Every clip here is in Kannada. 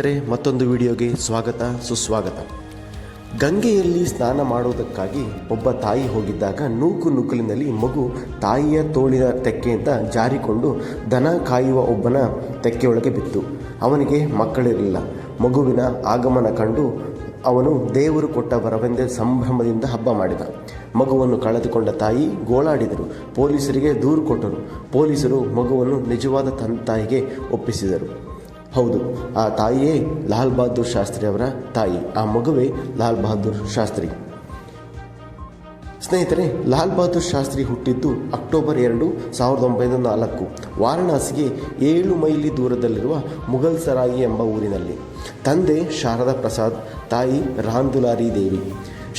ಸ್ನೇಹಿತರೆ, ಮತ್ತೊಂದು ವಿಡಿಯೋಗೆ ಸ್ವಾಗತ ಸುಸ್ವಾಗತ. ಗಂಗೆಯಲ್ಲಿ ಸ್ನಾನ ಮಾಡುವುದಕ್ಕಾಗಿ ಒಬ್ಬ ತಾಯಿ ಹೋಗಿದ್ದಾಗ ನೂಕುನುಗ್ಗಲಿನಲ್ಲಿ ಮಗು ತಾಯಿಯ ತೋಳಿನ ತೆಕ್ಕೆಯಿಂದ ಜಾರಿಕೊಂಡು ದನ ಕಾಯುವ ಒಬ್ಬನ ತೆಕ್ಕೆಯೊಳಗೆ ಬಿತ್ತು. ಅವನಿಗೆ ಮಕ್ಕಳಿರಲಿಲ್ಲ. ಮಗುವಿನ ಆಗಮನ ಕಂಡು ಅವನು ದೇವರು ಕೊಟ್ಟ ವರವೆಂದೇ ಸಂಭ್ರಮದಿಂದ ಹಬ್ಬ ಮಾಡಿದ. ಮಗುವನ್ನು ಕಳೆದುಕೊಂಡ ತಾಯಿ ಗೋಳಾಡಿದರು. ಪೊಲೀಸರಿಗೆ ದೂರು ಕೊಟ್ಟರು. ಪೊಲೀಸರು ಮಗುವನ್ನು ನಿಜವಾದ ತಾಯಿಗೆ ಒಪ್ಪಿಸಿದರು. ಹೌದು, ಆ ತಾಯಿಯೇ ಲಾಲ್ ಬಹದ್ದೂರ್ ಶಾಸ್ತ್ರಿ ಅವರ ತಾಯಿ. ಆ ಮಗುವೇ ಲಾಲ್ ಬಹದ್ದೂರ್ ಶಾಸ್ತ್ರಿ. ಸ್ನೇಹಿತರೆ, ಲಾಲ್ ಬಹದ್ದೂರ್ ಶಾಸ್ತ್ರಿ ಹುಟ್ಟಿದ್ದು ಅಕ್ಟೋಬರ್ 2, 1904 ವಾರಣಾಸಿಗೆ 7 ಮೈಲಿ ದೂರದಲ್ಲಿರುವ ಮುಘಲ್ ಸರಾಯಿ ಎಂಬ ಊರಿನಲ್ಲಿ. ತಂದೆ ಶಾರದಾ ಪ್ರಸಾದ್, ತಾಯಿ ರಾಂದುಲಾರಿ ದೇವಿ.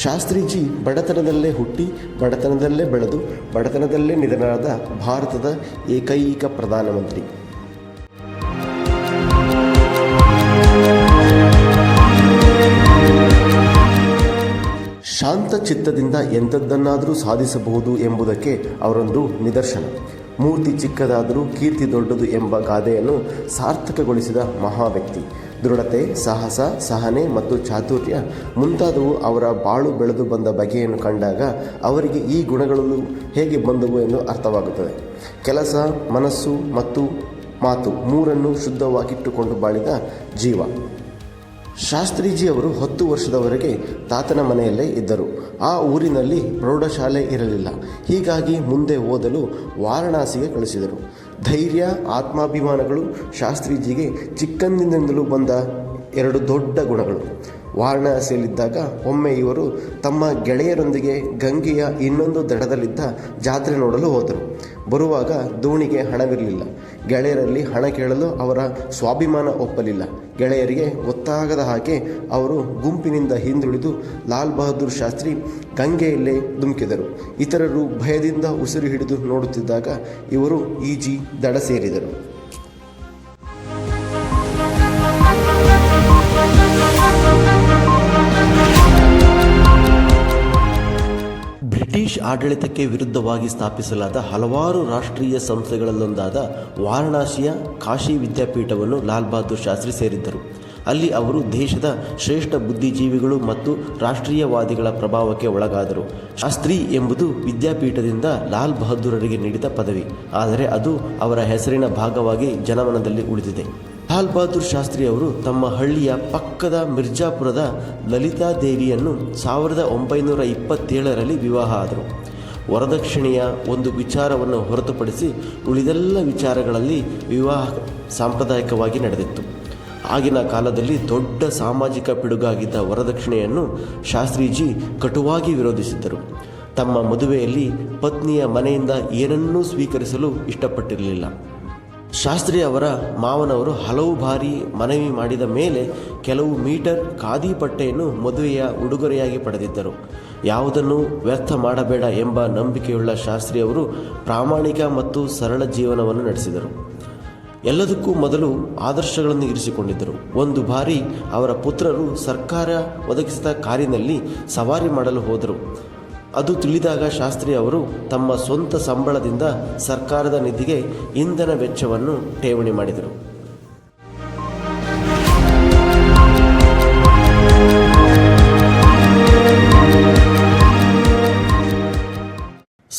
ಶಾಸ್ತ್ರೀಜಿ ಬಡತನದಲ್ಲೇ ಹುಟ್ಟಿ, ಬಡತನದಲ್ಲೇ ಬೆಳೆದು, ಬಡತನದಲ್ಲೇ ನಿಧನರಾದ ಭಾರತದ ಏಕೈಕ ಪ್ರಧಾನಮಂತ್ರಿ. ಶಾಂತ ಚಿತ್ತದಿಂದ ಎಂಥದ್ದನ್ನಾದರೂ ಸಾಧಿಸಬಹುದು ಎಂಬುದಕ್ಕೆ ಅವರೊಂದು ನಿದರ್ಶನ. ಮೂರ್ತಿ ಚಿಕ್ಕದಾದರೂ ಕೀರ್ತಿ ದೊಡ್ಡದು ಎಂಬ ಗಾದೆಯನ್ನು ಸಾರ್ಥಕಗೊಳಿಸಿದ ಮಹಾ ವ್ಯಕ್ತಿ. ದೃಢತೆ, ಸಾಹಸ, ಸಹನೆ ಮತ್ತು ಚಾತುರ್ಯ ಮುಂತಾದವು ಅವರ ಬಾಳು ಬೆಳೆದು ಬಂದ ಬಗೆಯನ್ನು ಕಂಡಾಗ ಅವರಿಗೆ ಈ ಗುಣಗಳು ಹೇಗೆ ಬಂದವು ಎಂದು ಅರ್ಥವಾಗುತ್ತದೆ. ಕೆಲಸ, ಮನಸ್ಸು ಮತ್ತು ಮಾತು ಮೂರನ್ನು ಶುದ್ಧವಾಗಿಟ್ಟುಕೊಂಡು ಬಾಳಿದ ಜೀವ. ಶಾಸ್ತ್ರೀಜಿ ಅವರು 10 ವರ್ಷದವರೆಗೆ ತಾತನ ಮನೆಯಲ್ಲೇ ಇದ್ದರು. ಆ ಊರಿನಲ್ಲಿ ಪ್ರೌಢಶಾಲೆ ಇರಲಿಲ್ಲ. ಹೀಗಾಗಿ ಮುಂದೆ ಓದಲು ವಾರಣಾಸಿಗೆ ಕಳಿಸಿದರು. ಧೈರ್ಯ, ಆತ್ಮಾಭಿಮಾನಗಳು ಶಾಸ್ತ್ರೀಜಿಗೆ ಚಿಕ್ಕಂದಿನಿಂದಲೂ ಬಂದ 2 ದೊಡ್ಡ ಗುಣಗಳು. ವಾರಣಾಸಿಯಲ್ಲಿದ್ದಾಗ ಒಮ್ಮೆ ಇವರು ತಮ್ಮ ಗೆಳೆಯರೊಂದಿಗೆ ಗಂಗೆಯ ಇನ್ನೊಂದು ದಡದಲ್ಲಿದ್ದ ಜಾತ್ರೆ ನೋಡಲು ಹೋದರು. ಬರುವಾಗ ದೋಣಿಗೆ ಹಣವಿರಲಿಲ್ಲ. ಗೆಳೆಯರಲ್ಲಿ ಹಣ ಕೇಳಲು ಅವರ ಸ್ವಾಭಿಮಾನ ಒಪ್ಪಲಿಲ್ಲ. ಗೆಳೆಯರಿಗೆ ಗೊತ್ತಾಗದ ಹಾಗೆ ಅವರು ಗುಂಪಿನಿಂದ ಹಿಂದುಳಿದು ಲಾಲ್ ಬಹದ್ದೂರ್ ಶಾಸ್ತ್ರಿ ಗಂಗೆಯಲ್ಲೇ ಧುಮುಕಿದರು. ಇತರರು ಭಯದಿಂದ ಉಸಿರು ಹಿಡಿದು ನೋಡುತ್ತಿದ್ದಾಗ ಇವರು ಈಜಿ ದಡ ಸೇರಿದರು. ಬ್ರಿಟಿಷ್ ಆಡಳಿತಕ್ಕೆ ವಿರುದ್ಧವಾಗಿ ಸ್ಥಾಪಿಸಲಾದ ಹಲವಾರು ರಾಷ್ಟ್ರೀಯ ಸಂಸ್ಥೆಗಳಲ್ಲೊಂದಾದ ವಾರಣಾಸಿಯ ಕಾಶಿ ವಿದ್ಯಾಪೀಠವನ್ನು ಲಾಲ್ ಬಹದ್ದೂರ್ ಶಾಸ್ತ್ರಿ ಸೇರಿದ್ದರು. ಅಲ್ಲಿ ಅವರು ದೇಶದ ಶ್ರೇಷ್ಠ ಬುದ್ಧಿಜೀವಿಗಳು ಮತ್ತು ರಾಷ್ಟ್ರೀಯವಾದಿಗಳ ಪ್ರಭಾವಕ್ಕೆ ಒಳಗಾದರು. ಶಾಸ್ತ್ರಿ ಎಂಬುದು ವಿದ್ಯಾಪೀಠದಿಂದ ಲಾಲ್ ಬಹದ್ದೂರರಿಗೆ ನೀಡಿದ ಪದವಿ, ಆದರೆ ಅದು ಅವರ ಹೆಸರಿನ ಭಾಗವಾಗಿ ಜನಮನದಲ್ಲಿ ಉಳಿದಿದೆ. ಲಾಲ್ ಬಹದ್ದೂರ್ ಶಾಸ್ತ್ರಿ ಅವರು ತಮ್ಮ ಹಳ್ಳಿಯ ಪಕ್ಕದ ಮಿರ್ಜಾಪುರದ ಲಲಿತಾ ದೇವಿಯನ್ನು 1927ರಲ್ಲಿ ವಿವಾಹ ಆದರು. ವರದಕ್ಷಿಣೆಯ ಒಂದು ವಿಚಾರವನ್ನು ಹೊರತುಪಡಿಸಿ ಉಳಿದೆಲ್ಲ ವಿಚಾರಗಳಲ್ಲಿ ವಿವಾಹ ಸಾಂಪ್ರದಾಯಿಕವಾಗಿ ನಡೆದಿತ್ತು. ಆಗಿನ ಕಾಲದಲ್ಲಿ ದೊಡ್ಡ ಸಾಮಾಜಿಕ ಪಿಡುಗಾಗಿದ್ದ ವರದಕ್ಷಿಣೆಯನ್ನು ಶಾಸ್ತ್ರೀಜಿ ಕಟುವಾಗಿ ವಿರೋಧಿಸಿದ್ದರು. ತಮ್ಮ ಮದುವೆಯಲ್ಲಿ ಪತ್ನಿಯ ಮನೆಯಿಂದ ಏನನ್ನೂ ಸ್ವೀಕರಿಸಲು ಇಷ್ಟಪಟ್ಟಿರಲಿಲ್ಲ. ಶಾಸ್ತ್ರಿ ಅವರ ಮಾವನವರು ಹಲವು ಬಾರಿ ಮನವಿ ಮಾಡಿದ ಮೇಲೆ ಕೆಲವು ಮೀಟರ್ ಖಾದಿ ಪಟ್ಟೆಯನ್ನು ಮದುವೆಯ ಉಡುಗೊರೆಯಾಗಿ ಪಡೆದಿದ್ದರು. ಯಾವುದನ್ನು ವ್ಯರ್ಥ ಮಾಡಬೇಡ ಎಂಬ ನಂಬಿಕೆಯುಳ್ಳ ಶಾಸ್ತ್ರಿ ಅವರು ಪ್ರಾಮಾಣಿಕ ಮತ್ತು ಸರಳ ಜೀವನವನ್ನು ನಡೆಸಿದರು. ಎಲ್ಲದಕ್ಕೂ ಮೊದಲು ಆದರ್ಶಗಳನ್ನು ಇರಿಸಿಕೊಂಡಿದ್ದರು. ಒಂದು ಬಾರಿ ಅವರ ಪುತ್ರರು ಸರ್ಕಾರ ಒದಗಿಸಿದ ಕಾರಿನಲ್ಲಿ ಸವಾರಿ ಮಾಡಲು ಹೋದರು. ಅದು ತಿಳಿದಾಗ ಶಾಸ್ತ್ರಿ ಅವರು ತಮ್ಮ ಸ್ವಂತ ಸಂಬಳದಿಂದ ಸರ್ಕಾರದ ನಿಧಿಗೆ ಇಂಧನ ವೆಚ್ಚವನ್ನು ಠೇವಣಿ ಮಾಡಿದರು.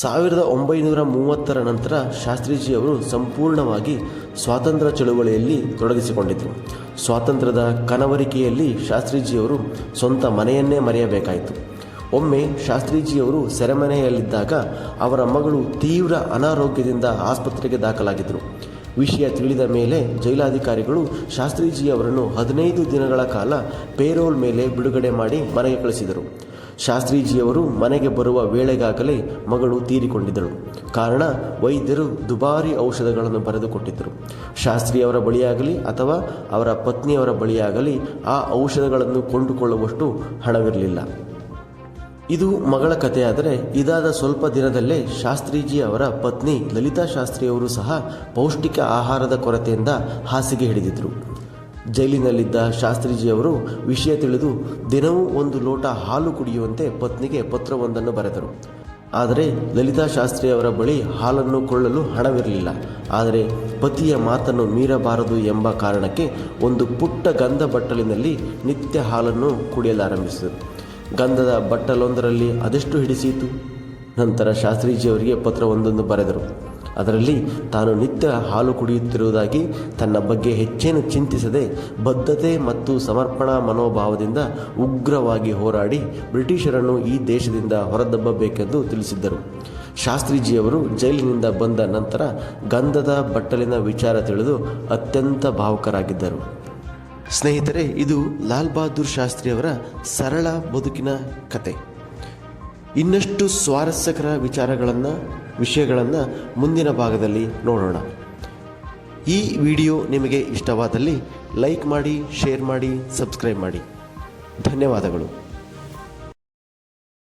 1930ರ ನಂತರ ಶಾಸ್ತ್ರೀಜಿಯವರು ಸಂಪೂರ್ಣವಾಗಿ ಸ್ವಾತಂತ್ರ್ಯ ಚಳುವಳಿಯಲ್ಲಿ ತೊಡಗಿಸಿಕೊಂಡಿದ್ದರು. ಸ್ವಾತಂತ್ರ್ಯದ ಕನವರಿಕೆಯಲ್ಲಿ ಶಾಸ್ತ್ರೀಜಿಯವರು ಸ್ವಂತ ಮನೆಯನ್ನೇ ಮರೆಯಬೇಕಾಯಿತು. ಒಮ್ಮೆ ಶಾಸ್ತ್ರೀಜಿಯವರು ಸೆರೆಮನೆಯಲ್ಲಿದ್ದಾಗ ಅವರ ಮಗಳು ತೀವ್ರ ಅನಾರೋಗ್ಯದಿಂದ ಆಸ್ಪತ್ರೆಗೆ ದಾಖಲಾಗಿದ್ದರು. ವಿಷಯ ತಿಳಿದ ಮೇಲೆ ಜೈಲಾಧಿಕಾರಿಗಳು ಶಾಸ್ತ್ರೀಜಿಯವರನ್ನು 15 ದಿನಗಳ ಕಾಲ ಪೇರೋಲ್ ಮೇಲೆ ಬಿಡುಗಡೆ ಮಾಡಿ ಮನೆಗೆ ಕಳಿಸಿದರು. ಶಾಸ್ತ್ರೀಜಿಯವರು ಮನೆಗೆ ಬರುವ ವೇಳೆಗಾಗಲೇ ಮಗಳು ತೀರಿಕೊಂಡಿದ್ದಳು. ಕಾರಣ, ವೈದ್ಯರು ದುಬಾರಿ ಔಷಧಗಳನ್ನು ಬರೆದುಕೊಟ್ಟಿದ್ದರು. ಶಾಸ್ತ್ರಿಯವರ ಬಳಿಯಾಗಲಿ ಅಥವಾ ಅವರ ಪತ್ನಿಯವರ ಬಳಿಯಾಗಲಿ ಆ ಔಷಧಗಳನ್ನು ಕೊಂಡುಕೊಳ್ಳುವಷ್ಟು ಹಣವಿರಲಿಲ್ಲ. ಇದು ಮಗಳ ಕಥೆಯಾದರೆ, ಇದಾದ ಸ್ವಲ್ಪ ದಿನದಲ್ಲೇ ಶಾಸ್ತ್ರೀಜಿ ಅವರ ಪತ್ನಿ ಲಲಿತಾ ಶಾಸ್ತ್ರಿಯವರು ಸಹ ಪೌಷ್ಟಿಕ ಆಹಾರದ ಕೊರತೆಯಿಂದ ಹಾಸಿಗೆ ಹಿಡಿದಿದ್ದರು. ಜೈಲಿನಲ್ಲಿದ್ದ ಶಾಸ್ತ್ರೀಜಿಯವರು ವಿಷಯ ತಿಳಿದು ದಿನವೂ 1 ಲೋಟ ಹಾಲು ಕುಡಿಯುವಂತೆ ಪತ್ನಿಗೆ ಪತ್ರವೊಂದನ್ನು ಬರೆದರು. ಆದರೆ ಲಲಿತಾ ಶಾಸ್ತ್ರಿ ಅವರ ಬಳಿ ಹಾಲನ್ನು ಕೊಳ್ಳಲು ಹಣವಿರಲಿಲ್ಲ. ಆದರೆ ಪತಿಯ ಮಾತನ್ನು ಮೀರಬಾರದು ಎಂಬ ಕಾರಣಕ್ಕೆ ಒಂದು ಪುಟ್ಟ ಗಂಧ ಬಟ್ಟಲಿನಲ್ಲಿ ನಿತ್ಯ ಹಾಲನ್ನು ಕುಡಿಯಲಾರಂಭಿಸಿದರು. ಗಂಧದ ಬಟ್ಟಲೊಂದರಲ್ಲಿ ಅದೆಷ್ಟು ಹಿಡಿಸಿತು. ನಂತರ ಶಾಸ್ತ್ರೀಜಿಯವರಿಗೆ ಪತ್ರವೊಂದನ್ನು ಬರೆದರು. ಅದರಲ್ಲಿ ತಾನು ನಿತ್ಯ ಹಾಲು ಕುಡಿಯುತ್ತಿರುವುದಾಗಿ, ತನ್ನ ಬಗ್ಗೆ ಹೆಚ್ಚೇನು ಚಿಂತಿಸದೆ ಬದ್ಧತೆ ಮತ್ತು ಸಮರ್ಪಣಾ ಮನೋಭಾವದಿಂದ ಉಗ್ರವಾಗಿ ಹೋರಾಡಿ ಬ್ರಿಟಿಷರನ್ನು ಈ ದೇಶದಿಂದ ಹೊರದಬ್ಬಬೇಕೆಂದು ತಿಳಿಸಿದ್ದರು. ಶಾಸ್ತ್ರೀಜಿಯವರು ಜೈಲಿನಿಂದ ಬಂದ ನಂತರ ಗಂಧದ ಬಟ್ಟಲಿನ ವಿಚಾರ ತಿಳಿದು ಅತ್ಯಂತ ಭಾವುಕರಾಗಿದ್ದರು. ಸ್ನೇಹಿತರೆ, ಇದು ಲಾಲ್ ಬಹದ್ದೂರ್ ಶಾಸ್ತ್ರಿಯವರ ಸರಳ ಬದುಕಿನ ಕತೆ. ಇನ್ನಷ್ಟು ಸ್ವಾರಸ್ಯಕರ ವಿಷಯಗಳನ್ನು ಮುಂದಿನ ಭಾಗದಲ್ಲಿ ನೋಡೋಣ. ಈ ವಿಡಿಯೋ ನಿಮಗೆ ಇಷ್ಟವಾದಲ್ಲಿ ಲೈಕ್ ಮಾಡಿ, ಶೇರ್ ಮಾಡಿ, ಸಬ್ಸ್ಕ್ರೈಬ್ ಮಾಡಿ. ಧನ್ಯವಾದಗಳು.